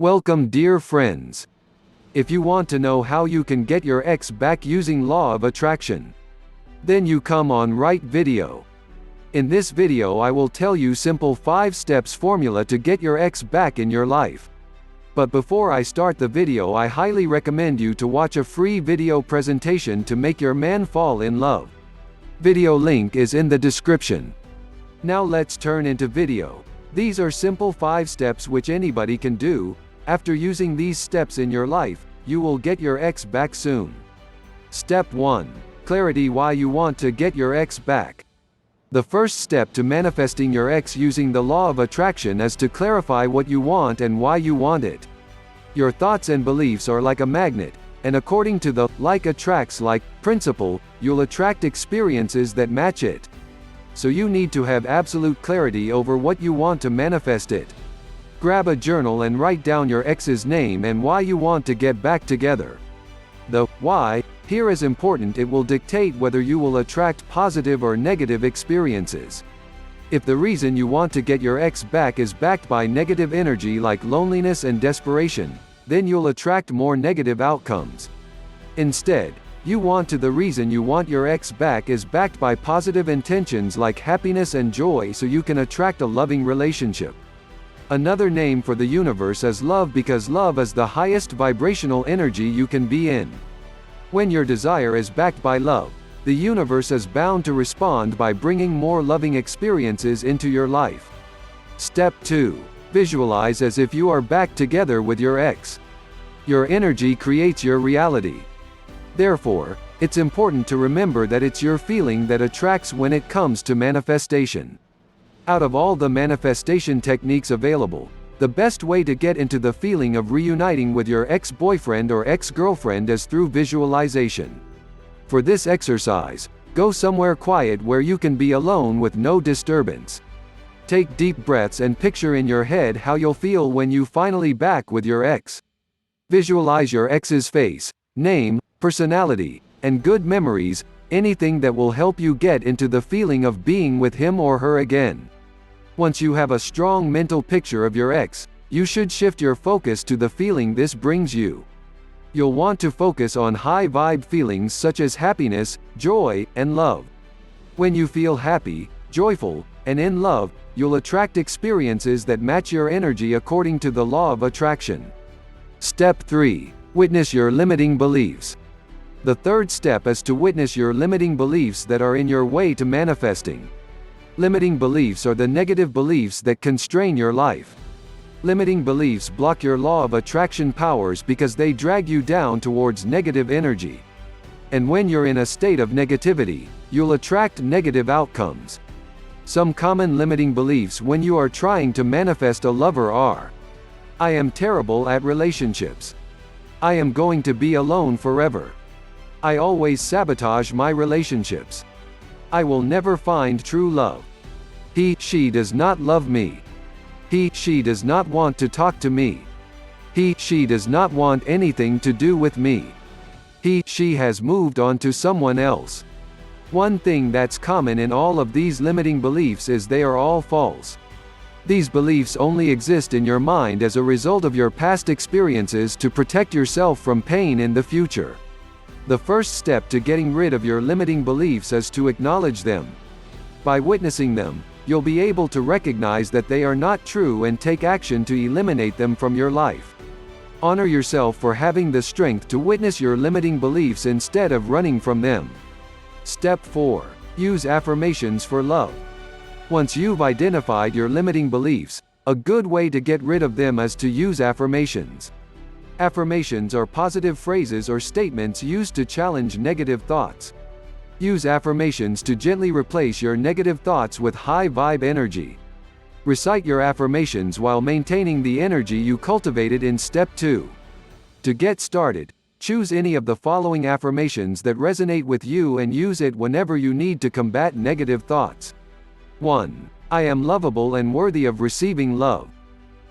Welcome, dear friends. If you want to know how you can get your ex back using law of attraction, then you come on right video. In this video I will tell you simple 5 steps formula to get your ex back in your life. But before I start the video, I highly recommend you to watch a free video presentation to make your man fall in love. Video link is in the description. Now let's turn into video. These are simple 5 steps which anybody can do. After using these steps in your life, you will get your ex back soon. Step 1. Clarity why you want to get your ex back. The first step to manifesting your ex using the law of attraction is to clarify what you want and why you want it. Your thoughts and beliefs are like a magnet, and according to the like attracts like principle, you'll attract experiences that match it. So you need to have absolute clarity over what you want to manifest it. Grab a journal and write down your ex's name and why you want to get back together. The why here is important. It will dictate whether you will attract positive or negative experiences. If the reason you want to get your ex back is backed by negative energy like loneliness and desperation, then you'll attract more negative outcomes. Instead, you want to the reason you want your ex back is backed by positive intentions like happiness and joy, so you can attract a loving relationship. Another name for the universe is love, because love is the highest vibrational energy you can be in. When your desire is backed by love, the universe is bound to respond by bringing more loving experiences into your life. Step 2. Visualize as if you are back together with your ex. Your energy creates your reality. Therefore, it's important to remember that it's your feeling that attracts when it comes to manifestation. Out of all the manifestation techniques available, the best way to get into the feeling of reuniting with your ex-boyfriend or ex-girlfriend is through visualization. For this exercise, go somewhere quiet where you can be alone with no disturbance. Take deep breaths and picture in your head how you'll feel when you finally back with your ex. Visualize your ex's face, name, personality, and good memories, anything that will help you get into the feeling of being with him or her again. Once you have a strong mental picture of your ex, you should shift your focus to the feeling this brings you. You'll want to focus on high vibe feelings such as happiness, joy, and love. When you feel happy, joyful, and in love, you'll attract experiences that match your energy according to the law of attraction. Step 3. Witness your limiting beliefs. The third step is to witness your limiting beliefs that are in your way to manifesting. Limiting beliefs are the negative beliefs that constrain your life. Limiting beliefs block your law of attraction powers because they drag you down towards negative energy. And when you're in a state of negativity, you'll attract negative outcomes. Some common limiting beliefs when you are trying to manifest a lover are: I am terrible at relationships. I am going to be alone forever. I always sabotage my relationships. I will never find true love. She does not love me. She does not want to talk to me. She does not want anything to do with me. She has moved on to someone else. One thing that's common in all of these limiting beliefs is they are all false. These beliefs only exist in your mind as a result of your past experiences to protect yourself from pain in the future. The first step to getting rid of your limiting beliefs is to acknowledge them. By witnessing them, you'll be able to recognize that they are not true and take action to eliminate them from your life. Honor yourself for having the strength to witness your limiting beliefs instead of running from them. Step 4. Use affirmations for love. Once you've identified your limiting beliefs, a good way to get rid of them is to use affirmations. Affirmations are positive phrases or statements used to challenge negative thoughts. Use affirmations to gently replace your negative thoughts with high vibe energy. Recite your affirmations while maintaining the energy you cultivated in Step 2. To get started, choose any of the following affirmations that resonate with you and use it whenever you need to combat negative thoughts. 1. I am lovable and worthy of receiving love.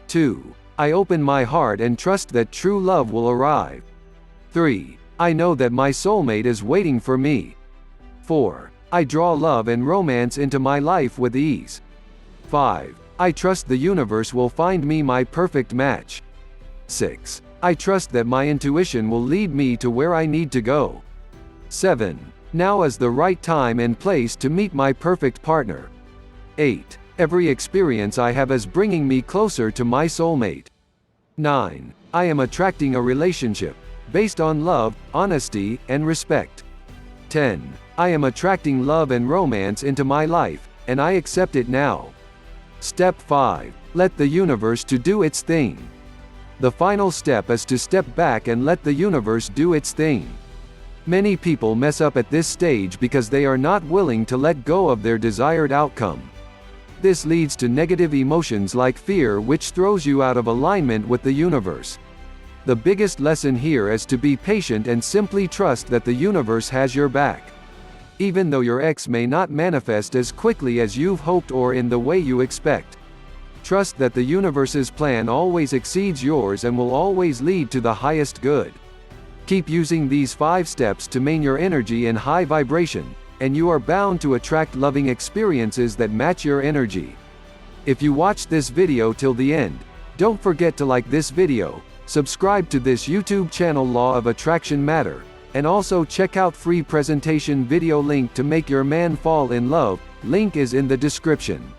2. I open my heart and trust that true love will arrive. 3. I know that my soulmate is waiting for me. 4. I draw love and romance into my life with ease. 5. I trust the universe will find me my perfect match. 6. I trust that my intuition will lead me to where I need to go. 7. Now is the right time and place to meet my perfect partner. 8. Every experience I have is bringing me closer to my soulmate. 9. I am attracting a relationship based on love, honesty, and respect. 10. I am attracting love and romance into my life, and I accept it now. Step 5. Let the universe to do its thing. The final step is to step back and let the universe do its thing. Many people mess up at this stage because they are not willing to let go of their desired outcome. This leads to negative emotions like fear, which throws you out of alignment with the universe. The biggest lesson here is to be patient and simply trust that the universe has your back. Even though your ex may not manifest as quickly as you've hoped or in the way you expect. Trust that the universe's plan always exceeds yours and will always lead to the highest good. Keep using these 5 steps to maintain your energy in high vibration, and you are bound to attract loving experiences that match your energy. If you watched this video till the end, don't forget to like this video, subscribe to this YouTube channel Law of Attraction Matter, and also check out free presentation video link to make your man fall in love, link is in the description.